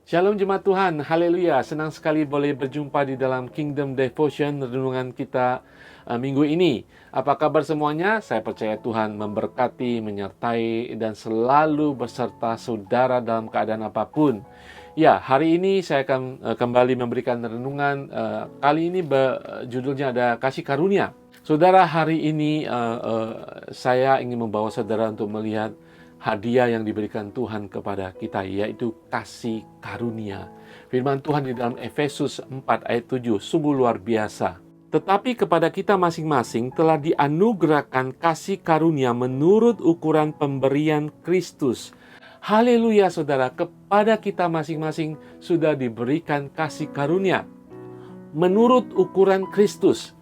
Shalom jemaat Tuhan, haleluya. Senang sekali boleh berjumpa di dalam Kingdom Devotion, renungan kita minggu ini. Apa kabar semuanya? Saya percaya Tuhan memberkati, menyertai, dan selalu beserta saudara dalam keadaan apapun. Ya, hari ini saya akan kembali memberikan renungan. Kali ini judulnya ada Kasih Karunia. Saudara, hari ini saya ingin membawa saudara untuk melihat hadiah yang diberikan Tuhan kepada kita, yaitu kasih karunia. Firman Tuhan di dalam Efesus 4 ayat 7 sungguh luar biasa. Tetapi kepada kita masing-masing telah dianugerahkan kasih karunia menurut ukuran pemberian Kristus. Haleluya saudara, kepada kita masing-masing sudah diberikan kasih karunia menurut ukuran Kristus.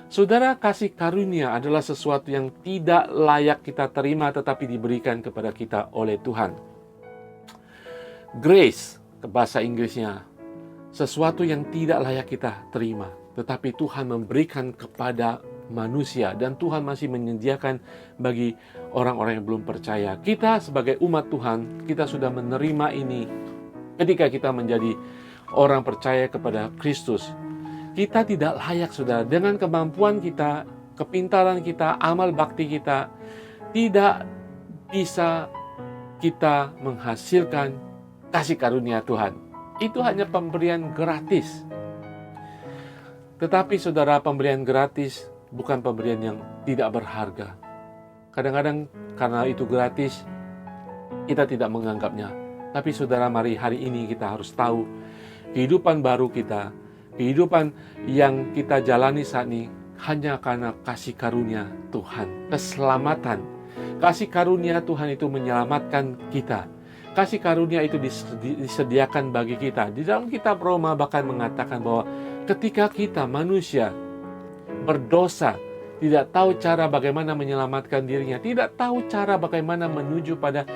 Saudara, kasih karunia adalah sesuatu yang tidak layak kita terima tetapi diberikan kepada kita oleh Tuhan. Grace, ke bahasa Inggrisnya, sesuatu yang tidak layak kita terima tetapi Tuhan memberikan kepada manusia, dan Tuhan masih menyediakan bagi orang-orang yang belum percaya. Kita sebagai umat Tuhan, kita sudah menerima ini ketika kita menjadi orang percaya kepada Kristus. Kita tidak layak, saudara, dengan kemampuan kita, kepintaran kita, amal bakti kita, tidak bisa kita menghasilkan kasih karunia Tuhan. Itu hanya pemberian gratis. Tetapi saudara, pemberian gratis bukan pemberian yang tidak berharga. Kadang-kadang karena itu gratis, kita tidak menganggapnya. Tapi saudara, mari hari ini kita harus tahu, kehidupan baru kita, kehidupan yang kita jalani saat ini hanya karena kasih karunia Tuhan. Keselamatan. Kasih karunia Tuhan itu menyelamatkan kita. Kasih karunia itu disediakan bagi kita. Di dalam kitab Roma bahkan mengatakan bahwa ketika kita manusia berdosa, tidak tahu cara bagaimana menyelamatkan dirinya, tidak tahu cara bagaimana menuju pada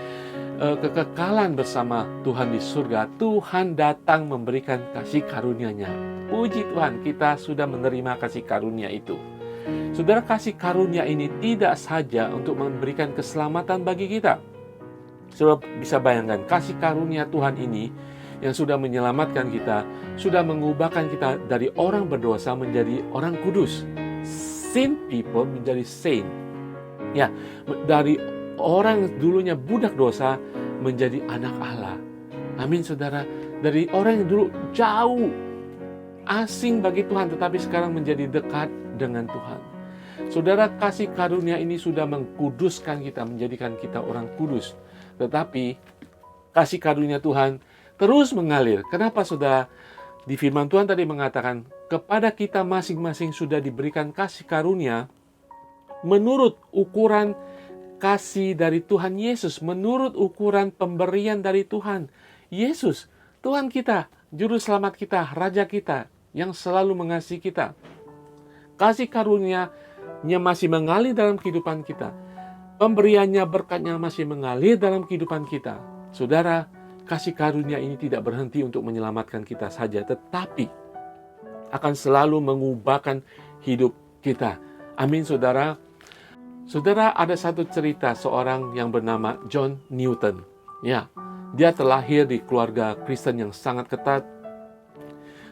kekekalan bersama Tuhan di surga, Tuhan datang memberikan kasih karunia-Nya. Puji Tuhan, kita sudah menerima kasih karunia itu. Saudara, kasih karunia ini tidak saja untuk memberikan keselamatan bagi kita. Saudara bisa bayangkan, kasih karunia Tuhan ini yang sudah menyelamatkan kita, sudah mengubahkan kita dari orang berdosa menjadi orang kudus. Sin people menjadi saint. Ya, dari orang dulunya budak dosa menjadi anak Allah. Amin saudara. Dari orang yang dulu jauh asing bagi Tuhan, tetapi sekarang menjadi dekat dengan Tuhan. Saudara, kasih karunia ini sudah mengkuduskan kita, menjadikan kita orang kudus. Tetapi kasih karunia Tuhan terus mengalir. Kenapa saudara? Di firman Tuhan tadi mengatakan, kepada kita masing-masing sudah diberikan kasih karunia menurut ukuran kasih dari Tuhan Yesus, menurut ukuran pemberian dari Tuhan Yesus, Tuhan kita, Juru Selamat kita, Raja kita, yang selalu mengasihi kita. Kasih karunia-Nya masih mengalir dalam kehidupan kita. Pemberiannya, berkatnya masih mengalir dalam kehidupan kita. Saudara, kasih karunia ini tidak berhenti untuk menyelamatkan kita saja, tetapi akan selalu mengubahkan hidup kita. Amin saudara. Saudara, ada satu cerita seorang yang bernama John Newton. Ya, dia terlahir di keluarga Kristen yang sangat ketat.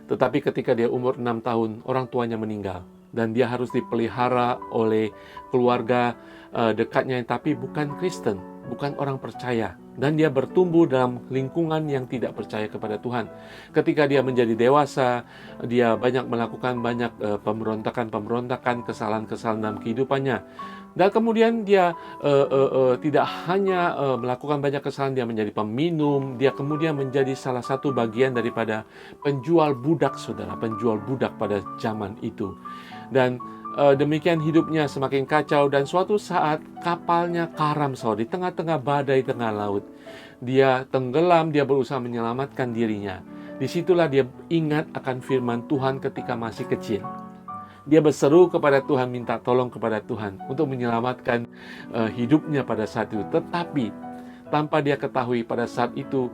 Tetapi ketika dia umur 6 tahun, orang tuanya meninggal. Dan dia harus dipelihara oleh keluarga dekatnya, tapi bukan Kristen, bukan orang percaya. Dan dia bertumbuh dalam lingkungan yang tidak percaya kepada Tuhan. Ketika dia menjadi dewasa, dia melakukan banyak pemberontakan, kesalahan-kesalahan dalam kehidupannya. Dan kemudian dia tidak hanya melakukan banyak kesalahan, dia menjadi peminum, dia kemudian menjadi salah satu bagian daripada penjual budak, saudara, penjual budak pada zaman itu. Dan demikian hidupnya semakin kacau, dan suatu saat kapalnya karam, saudara, di tengah-tengah badai tengah laut. Dia tenggelam, dia berusaha menyelamatkan dirinya. Disitulah dia ingat akan firman Tuhan ketika masih kecil. Dia berseru kepada Tuhan, minta tolong kepada Tuhan untuk menyelamatkan hidupnya pada saat itu. Tetapi tanpa dia ketahui pada saat itu,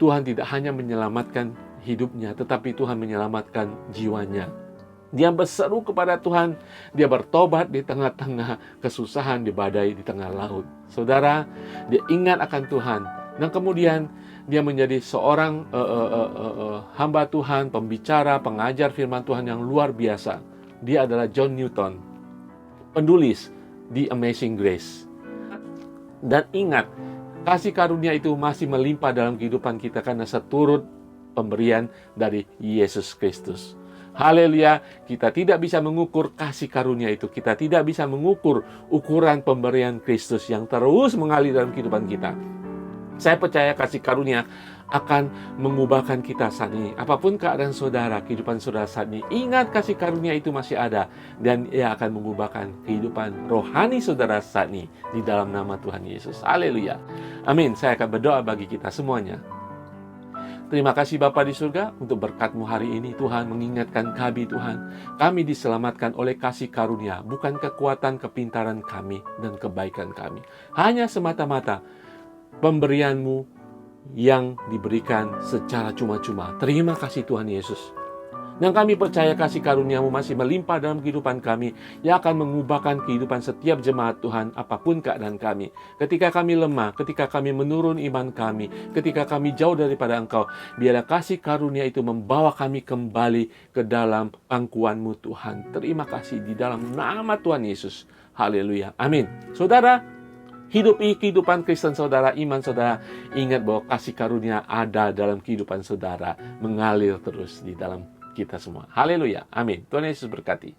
Tuhan tidak hanya menyelamatkan hidupnya, tetapi Tuhan menyelamatkan jiwanya. Dia berseru kepada Tuhan, dia bertobat di tengah-tengah kesusahan, di badai, di tengah laut. Saudara, dia ingat akan Tuhan. Dan kemudian dia menjadi seorang hamba Tuhan, pembicara, pengajar firman Tuhan yang luar biasa. Dia adalah John Newton, penulis The Amazing Grace. Dan ingat, kasih karunia itu masih melimpah dalam kehidupan kita karena seturut pemberian dari Yesus Kristus. Haleluya, kita tidak bisa mengukur kasih karunia itu. Kita tidak bisa mengukur ukuran pemberian Kristus yang terus mengalir dalam kehidupan kita. Saya percaya kasih karunia akan mengubahkan kita saat ini. Apapun keadaan saudara, kehidupan saudara saat ini, ingat kasih karunia itu masih ada. Dan ia akan mengubahkan kehidupan rohani saudara saat ini di dalam nama Tuhan Yesus. Haleluya. Amin. Saya akan berdoa bagi kita semuanya. Terima kasih Bapa di surga untuk berkat-Mu hari ini. Tuhan mengingatkan kami, Tuhan. Kami diselamatkan oleh kasih karunia, bukan kekuatan, kepintaran kami, dan kebaikan kami. Hanya semata-mata pemberian-Mu yang diberikan secara cuma-cuma. Terima kasih Tuhan Yesus. Dan kami percaya kasih karunia-Mu masih melimpah dalam kehidupan kami, yang akan mengubahkan kehidupan setiap jemaat Tuhan, apapun keadaan kami. Ketika kami lemah, ketika kami menurun iman kami, ketika kami jauh daripada Engkau, biarlah kasih karunia itu membawa kami kembali ke dalam pangkuan-Mu Tuhan. Terima kasih di dalam nama Tuhan Yesus. Haleluya. Amin. Saudara, hidupi kehidupan Kristen saudara, iman saudara. Ingat bahwa kasih karunia ada dalam kehidupan saudara, mengalir terus di dalam kita semua. Haleluya. Amin. Tuhan Yesus berkati.